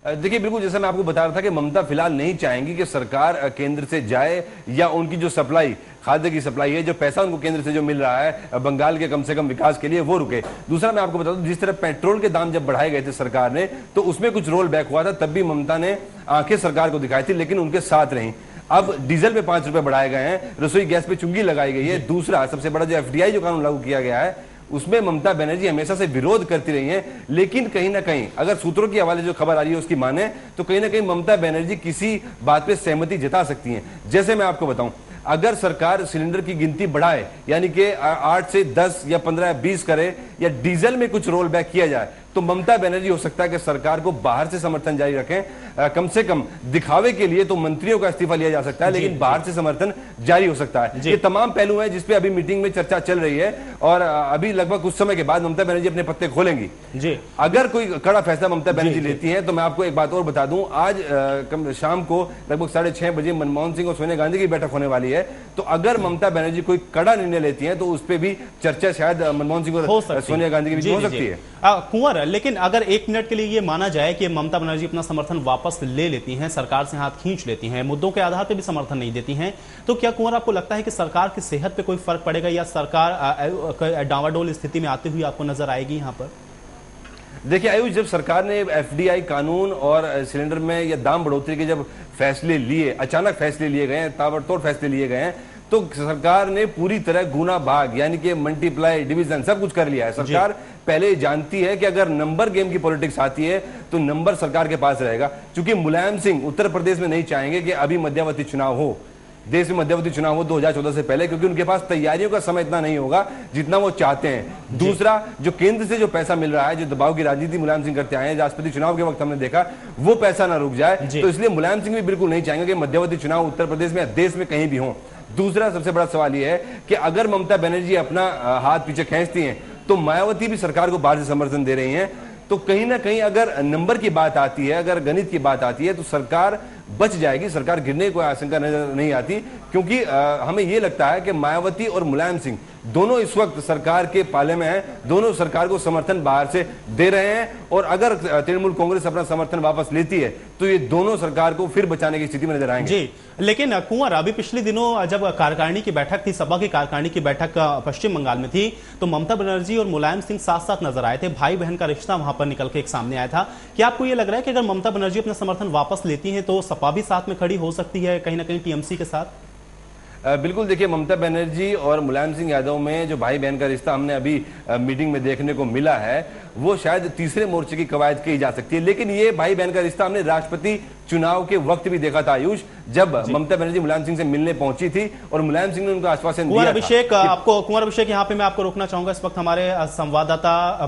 देखिए, बिल्कुल जैसा मैं आपको बता रहा था कि ममता फिलहाल नहीं चाहेंगी कि सरकार केंद्र से जाए या उनकी जो सप्लाई, खाद्य की सप्लाई है, जो पैसा उनको केंद्र से जो मिल रहा है बंगाल के कम से कम विकास के लिए, वो रुके। दूसरा मैं आपको बता दूं, जिस तरह पेट्रोल के दाम जब बढ़ाए गए थे सरकार ने, तो उसमें कुछ रोल बैक हुआ था, तब भी ममता ने आंखें सरकार को दिखाई थी, लेकिन उनके साथ रही। अब डीजल पे 5 रुपए बढ़ाए गए हैं, रसोई गैस पे चुंगी लगाई गई है। दूसरा सबसे बड़ा जो एफडीआई जो कानून लागू किया गया है, उसमें ममता बनर्जी हमेशा से विरोध करती रही हैं, लेकिन कहीं ना कहीं अगर सूत्रों की हवाले जो खबर आ रही है उसकी माने, तो कहीं ना कहीं ममता बनर्जी किसी बात पे सहमति जता सकती हैं। जैसे मैं आपको बताऊं, अगर सरकार सिलेंडर की गिनती बढ़ाए, यानी कि 8 से 10 या 15 या 20 करे, या डीजल में कुछ रोल बैक किया जाए, तो ममता बनर्जी हो सकता है कि सरकार को बाहर से समर्थन जारी रखें। कम से कम दिखावे के लिए तो मंत्रियों का इस्तीफा लिया जा सकता है, लेकिन बाहर से समर्थन जारी हो सकता है। ये तमाम पहलू हैं जिसपे अभी मीटिंग में चर्चा चल रही है, और अभी लगभग कुछ समय के बाद ममता बनर्जी अपने पत्ते खोलेंगी। जी, अगर कोई कड़ा फैसला ममता बनर्जी लेती है, तो मैं आपको एक बात और बता दूं, आज शाम को लगभग 6:30 बजे मनमोहन सिंह और सोनिया गांधी की बैठक होने वाली है। तो अगर ममता बनर्जी कोई कड़ा निर्णय लेती है, तो उस पर भी चर्चा शायद मनमोहन सिंह और सोनिया गांधी की भी हो सकती है। कुंवर, लेकिन अगर एक मिनट के लिए ये माना जाए कि ममता बनर्जी अपना समर्थन वापस ले लेती हैं, सरकार से हाथ खींच लेती हैं, मुद्दों के आधार पर भी समर्थन नहीं देती हैं, तो क्या कुंवर आपको लगता है कि सरकार की सेहत पे कोई फर्क पड़ेगा, या सरकार डावाडोल स्थिति में आती हुई आपको नजर आएगी यहां पर? देखिए आयुष, जब सरकार ने एफडीआई कानून और सिलेंडर में या दाम बढ़ोतरी के जब फैसले लिए, अचानक फैसले लिए गए हैं, ताबड़तोड़ फैसले लिए गए हैं, तो सरकार ने पूरी तरह गुना भाग, यानी कि मल्टीप्लाई, डिवीजन, सब कुछ कर लिया है। सरकार पहले जानती है कि अगर नंबर गेम की पॉलिटिक्स आती है तो नंबर सरकार के पास रहेगा। क्योंकि मुलायम सिंह उत्तर प्रदेश में नहीं चाहेंगे कि अभी मध्यावधि चुनाव हो, देश में मध्यावधि चुनाव हो 2014 से पहले, क्योंकि उनके पास तैयारियों का समय इतना नहीं होगा जितना वो चाहते हैं। दूसरा, जो केंद्र से जो पैसा मिल रहा है, जो दबाव की राजनीति मुलायम सिंह करते आए हैं, राष्ट्रपति चुनाव के वक्त हमने देखा, वो पैसा ना रुक जाए। तो इसलिए मुलायम सिंह भी बिल्कुल नहीं चाहेंगे कि मध्यावधि चुनाव उत्तर प्रदेश में, देश में कहीं भी हो। दूसरा सबसे बड़ा सवाल यह है कि अगर ममता बनर्जी अपना हाथ पीछे खींचती हैं, तो मायावती भी सरकार को बाहर से समर्थन दे रही हैं। तो कहीं ना कहीं अगर नंबर की बात आती है, अगर गणित की बात आती है, तो सरकार बच जाएगी, सरकार गिरने की कोई आशंका नजर नहीं आती। क्योंकि हमें यह लगता है कि मायावती और मुलायम सिंह दोनों इस वक्त सरकार के पाले में हैं, दोनों सरकार को समर्थन बाहर से दे रहे हैं, और अगर तृणमूल कांग्रेस अपना समर्थन वापस लेती है, तो ये दोनों सरकार को फिर बचाने की स्थिति में नजर आएंगे। जी, लेकिन कुंवर, अभी पिछले दिनों जब कार्यकारिणी की बैठक थी, सपा की कार्यकारिणी की बैठक पश्चिम बंगाल में थी, तो ममता बनर्जी और मुलायम सिंह साथ साथ नजर आए थे, भाई बहन का रिश्ता वहां पर निकल के एक सामने आया था। क्या आपको यह लग रहा है कि अगर ममता बनर्जी अपना समर्थन वापस लेती है, तो सपा भी साथ में खड़ी हो सकती है, कहीं ना कहीं टीएमसी के साथ? बिल्कुल, देखिए, ममता बनर्जी और मुलायम सिंह यादव में जो भाई बहन का रिश्ता हमने अभी मीटिंग में देखने को मिला है, वो शायद तीसरे मोर्चे की कवायद की जा सकती है। लेकिन ये भाई बहन का रिश्ता हमने राष्ट्रपति चुनाव के वक्त भी देखा था आयुष, जब ममता बनर्जी मुलायम सिंह से मिलने पहुंची थी और मुलायम सिंह ने उनको आश्वासन दिया था। कुंवर अभिषेक, यहाँ पे मैं आपको रोकना चाहूंगा। इस वक्त हमारे संवाददाता